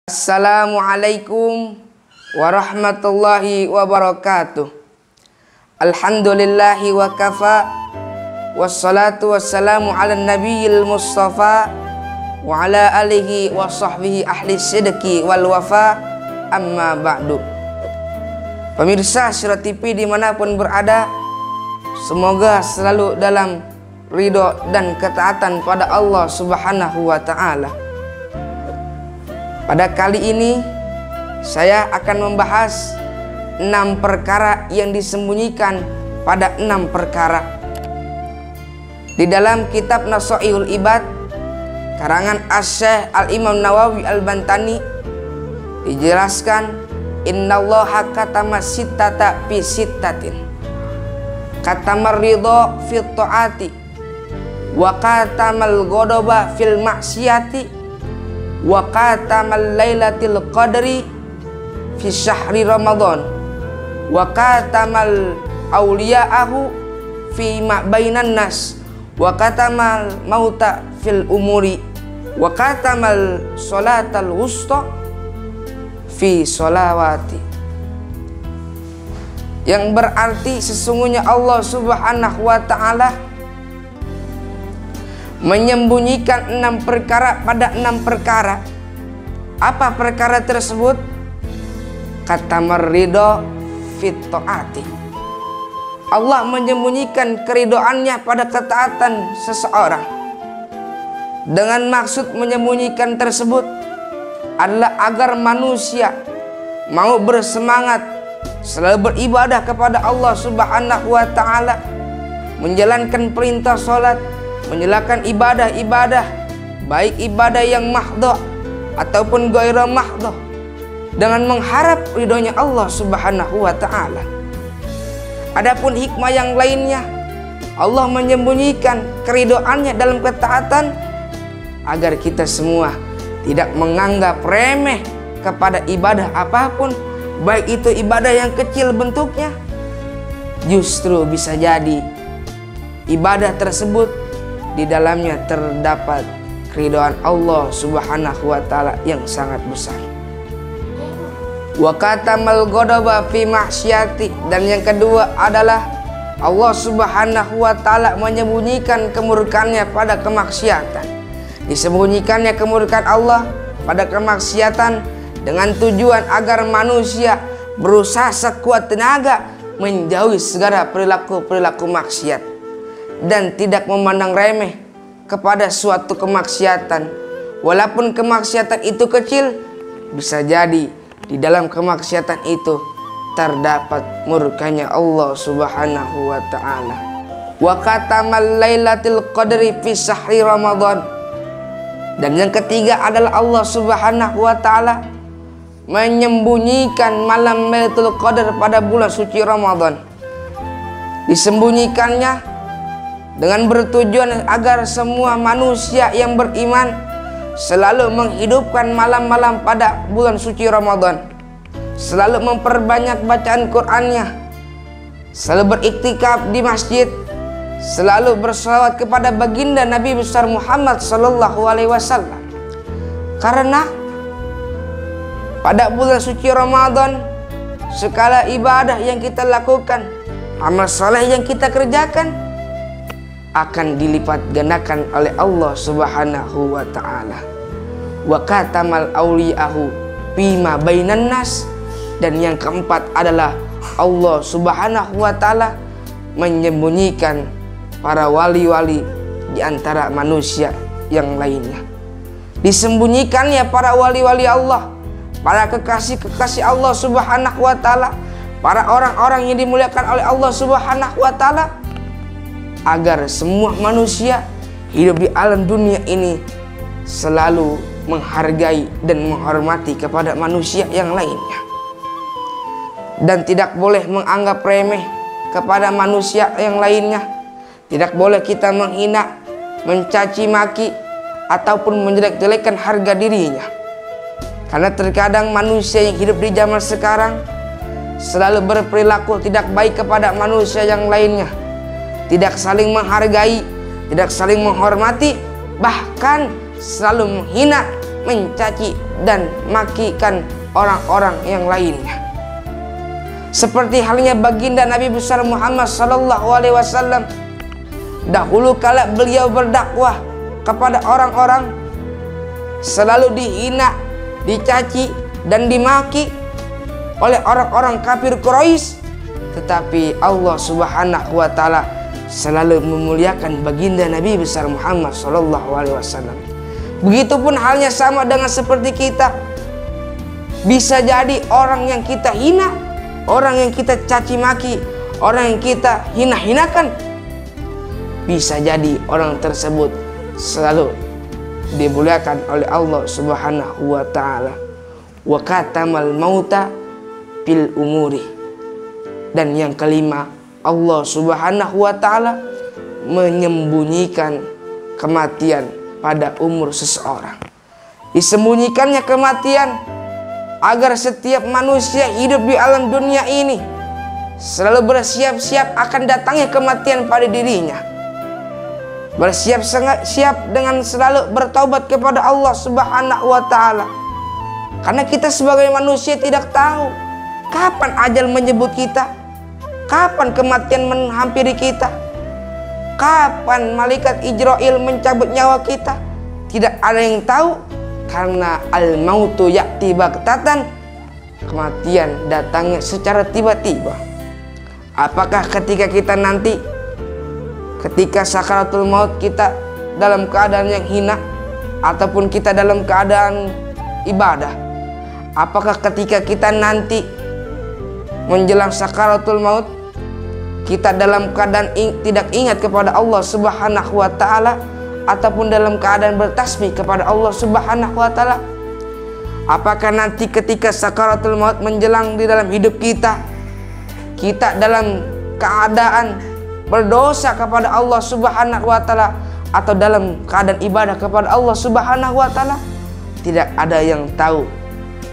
Assalamualaikum warahmatullahi wabarakatuh. Alhamdulillahi wa kafa, wassalatu wassalamu ala nabiyil mustafa wa ala alihi wa sahbihi ahli sidqi wal wafa, amma ba'du. Pemirsa Syirah TV dimanapun berada, semoga selalu dalam ridho dan ketaatan pada Allah Subhanahu wa ta'ala. Pada kali ini saya akan membahas 6 perkara yang disembunyikan pada 6 perkara. Di dalam kitab Nasaihul Ibad karangan Asy-Syaikh Al-Imam Nawawi Al-Bantani dijelaskan, innallaha katama sittata fi sittatin, katamar ridho fit ta'ati, wa katamal ghadaba fil maksiyati, wa katamal lailatul qadri fi syahri Ramadan, wa katamal awliya'ahu fi ma bainan nas, wa katamal mauta fil umuri, wa katamal sholatal wusta fi sholawati. Yang berarti sesungguhnya Allah Subhanahu wa ta'ala menyembunyikan 6 perkara pada 6 perkara. Apa perkara tersebut? Katamar ridho fit ta'ati. Allah menyembunyikan keridoannya pada ketaatan seseorang. Dengan maksud menyembunyikan tersebut adalah agar manusia mau bersemangat selalu beribadah kepada Allah Subhanahu wa ta'ala, menjalankan perintah sholat, menjalankan ibadah-ibadah, baik ibadah yang mahdhah ataupun ghairu mahdhah, dengan mengharap ridhonya Allah Subhanahu wa ta'ala. Adapun hikmah yang lainnya, Allah menyembunyikan keridhoannya dalam ketaatan agar kita semua tidak menganggap remeh kepada ibadah apapun, baik itu ibadah yang kecil bentuknya. Justru bisa jadi ibadah tersebut di dalamnya terdapat keridhaan Allah Subhanahu wa ta'ala yang sangat besar. Wa katamal ghadaba fi ma'syati, dan yang kedua adalah Allah Subhanahu wa ta'ala menyembunyikan kemurkannya pada kemaksiatan. Disembunyikannya kemurkaan Allah pada kemaksiatan dengan tujuan agar manusia berusaha sekuat tenaga menjauhi segala perilaku-perilaku maksiat dan tidak memandang remeh kepada suatu kemaksiatan. Walaupun kemaksiatan itu kecil, bisa jadi di dalam kemaksiatan itu terdapat murkanya Allah Subhanahu wa ta'ala. Wa katamal lailatul qadri fi syahri Ramadan, dan yang ketiga adalah Allah Subhanahu wa ta'ala menyembunyikan malam Lailatul Qadar pada bulan suci Ramadan. Disembunyikannya dengan bertujuan agar semua manusia yang beriman selalu menghidupkan malam-malam pada bulan suci Ramadan, selalu memperbanyak bacaan Qur'annya, selalu beriktikaf di masjid, selalu berselawat kepada baginda Nabi besar Muhammad sallallahu alaihi wasallam. Karena pada bulan suci Ramadan segala ibadah yang kita lakukan, amal saleh yang kita kerjakan akan dilipat gandakan oleh Allah Subhanahu wa ta'ala. Wa katamal awliya'ahu bima bainan nas, dan yang keempat adalah Allah Subhanahu wa ta'ala menyembunyikan para wali-wali di antara manusia yang lainnya. Disembunyikannya para wali-wali Allah, para kekasih-kekasih Allah Subhanahu wa ta'ala, para orang-orang yang dimuliakan oleh Allah Subhanahu wa ta'ala, agar semua manusia hidup di alam dunia ini selalu menghargai dan menghormati kepada manusia yang lainnya, dan tidak boleh menganggap remeh kepada manusia yang lainnya. Tidak boleh kita menghina, mencaci maki ataupun menjelek-jelekan harga dirinya. Karena terkadang manusia yang hidup di zaman sekarang selalu berperilaku tidak baik kepada manusia yang lainnya, tidak saling menghargai, tidak saling menghormati, bahkan selalu menghina mencaci dan makikan orang-orang yang lainnya. Seperti halnya baginda Nabi besar Muhammad sallallahu alaihi wasallam, dahulu kala beliau berdakwah kepada orang-orang, selalu dihina, dicaci dan dimaki oleh orang-orang kafir Quraisy, tetapi Allah Subhanahu wa taala selalu memuliakan baginda Nabi besar Muhammad sallallahu alaihi wasallam. Begitupun halnya sama dengan seperti kita. Bisa jadi orang yang kita hina, orang yang kita caci maki, orang yang kita hina-hinakan, bisa jadi orang tersebut selalu dimuliakan oleh Allah Subhanahu wa taala. Wa katamal mauta bil umuri. Dan yang kelima, Allah Subhanahu wa taala menyembunyikan kematian pada umur seseorang. Disembunyikannya kematian agar setiap manusia hidup di alam dunia ini selalu bersiap-siap akan datangnya kematian pada dirinya. Bersiap-siap dengan selalu bertaubat kepada Allah Subhanahu wa taala. Karena kita sebagai manusia tidak tahu kapan ajal menyebut kita, kapan kematian menghampiri kita, kapan malaikat Ijrail mencabut nyawa kita. Tidak ada yang tahu, karena al-mautu ya'ti baghtatan, kematian datangnya secara tiba-tiba. Apakah ketika kita nanti, ketika sakaratul maut, kita dalam keadaan yang hina ataupun kita dalam keadaan ibadah? Apakah ketika kita nanti menjelang sakaratul maut, kita dalam keadaan tidak ingat kepada Allah Subhanahu wa taala ataupun dalam keadaan bertasbih kepada Allah Subhanahu wa taala? Apakah nanti ketika sakaratul maut menjelang di dalam hidup kita, kita dalam keadaan berdosa kepada Allah Subhanahu wa taala atau dalam keadaan ibadah kepada Allah Subhanahu wa taala? Tidak ada yang tahu.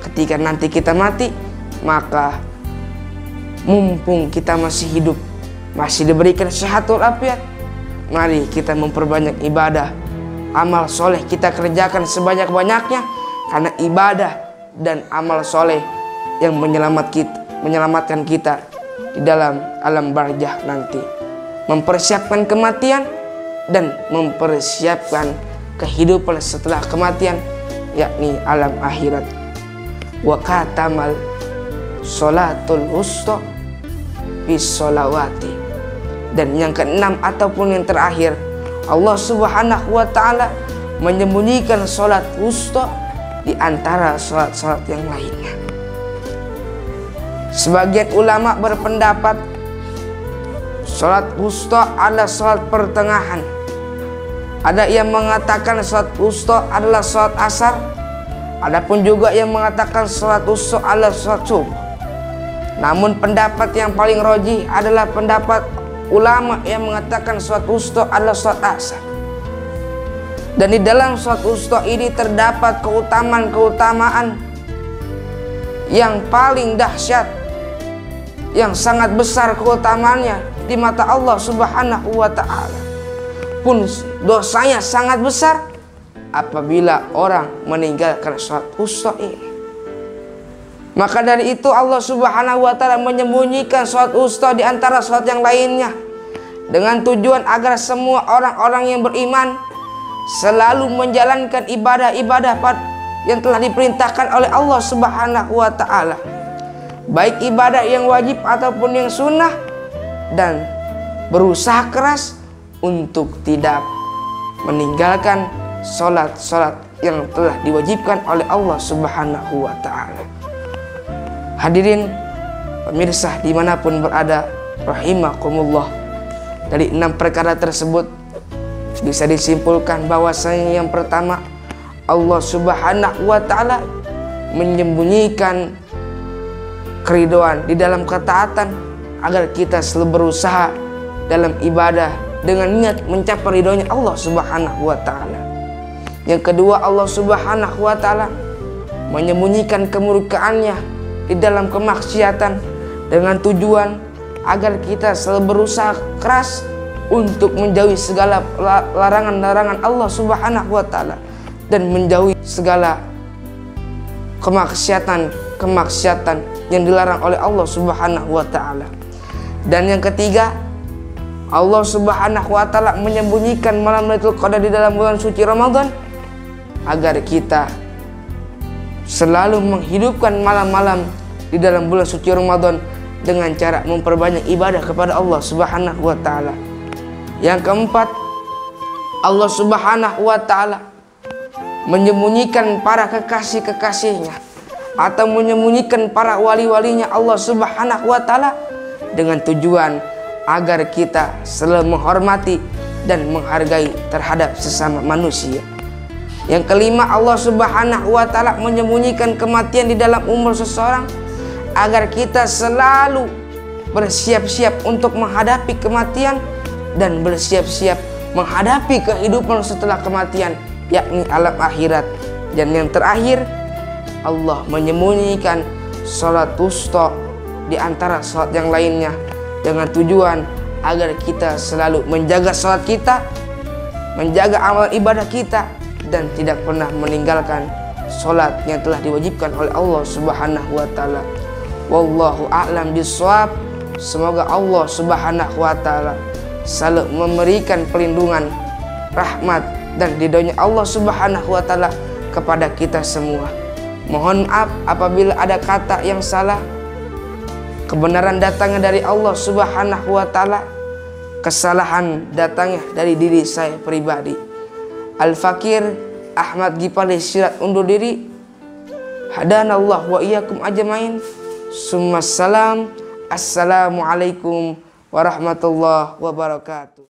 Ketika nanti kita mati, maka mumpung kita masih hidup, masih diberikan sehat walafiat, mari kita memperbanyak ibadah. Amal soleh kita kerjakan sebanyak-banyaknya, karena ibadah dan amal soleh yang menyelamatkan kita di dalam alam barzakh nanti. Mempersiapkan kematian dan mempersiapkan kehidupan setelah kematian, yakni alam akhirat. Wa katamal sholatul wusta bis sholawati. Dan yang keenam ataupun yang terakhir, Allah Subhanahu wa taala menyembunyikan sholat wusta di antara sholat-sholat yang lainnya. Sebagian ulama berpendapat sholat wusta adalah sholat pertengahan. Ada yang mengatakan sholat wusta adalah sholat asar. Adapun juga yang mengatakan sholat wusta adalah sholat subuh. Namun pendapat yang paling rajih adalah pendapat ulama yang mengatakan sholat wusta adalah sholat asar. Dan di dalam sholat wusta ini terdapat keutamaan-keutamaan yang paling dahsyat, yang sangat besar keutamaannya di mata Allah Subhanahu wa taala. Pun dosanya sangat besar apabila orang meninggalkan sholat wusta ini. Maka dari itu Allah Subhanahu wa taala menyembunyikan sholat wusta di antara sholat yang lainnya, dengan tujuan agar semua orang-orang yang beriman selalu menjalankan ibadah-ibadah yang telah diperintahkan oleh Allah Subhanahu wa taala, baik ibadah yang wajib ataupun yang sunnah, dan berusaha keras untuk tidak meninggalkan sholat-sholat yang telah diwajibkan oleh Allah Subhanahu wa taala. Hadirin pemirsa dimanapun berada, rahimakumullah, dari 6 perkara tersebut bisa disimpulkan bahwasanya yang pertama, Allah Subhanahu wa taala menyembunyikan keridhaan di dalam ketaatan agar kita selalu berusaha dalam ibadah dengan niat mencapai ridhonya Allah Subhanahu wa taala. Yang kedua, Allah Subhanahu wa taala menyembunyikan kemurkaannya di dalam kemaksiatan dengan tujuan agar kita selalu berusaha keras untuk menjauhi segala larangan-larangan Allah Subhanahu wa taala. dan menjauhi segala kemaksiatan yang dilarang oleh Allah Subhanahu wa taala. Dan yang ketiga, Allah Subhanahu wa taala menyembunyikan malam Lailatul Qadar di dalam bulan suci Ramadan agar kita selalu menghidupkan malam-malam di dalam bulan suci Ramadan dengan cara memperbanyak ibadah kepada Allah Subhanahu wa taala. Yang keempat, Allah Subhanahu wa taala menyembunyikan para kekasih-kekasihnya atau menyembunyikan para wali-walinya Allah Subhanahu wa taala dengan tujuan agar kita selalu menghormati dan menghargai terhadap sesama manusia. Yang kelima, Allah Subhanahu wa taala menyembunyikan kematian di dalam umur seseorang agar kita selalu bersiap-siap untuk menghadapi kematian dan bersiap-siap menghadapi kehidupan setelah kematian, yakni alam akhirat. Dan yang terakhir, Allah menyembunyikan salat wusta di antara salat yang lainnya dengan tujuan agar kita selalu menjaga salat kita, menjaga amal ibadah kita, dan tidak pernah meninggalkan salat yang telah diwajibkan oleh Allah Subhanahu wa taala. Wallahu a'lam bishawab. Semoga Allah Subhanahu wa taala selalu memberikan perlindungan, rahmat, dan ridhonya Allah Subhanahu wa taala kepada kita semua. Mohon maaf apabila ada kata yang salah. Kebenaran datangnya dari Allah Subhanahu wa taala, kesalahan datangnya dari diri saya pribadi. Al-Fakir Ahmad Gipari Sirat undur diri. Hadanallah wa iyyakum ajmain. Summa salam. Assalamualaikum warahmatullahi wabarakatuh.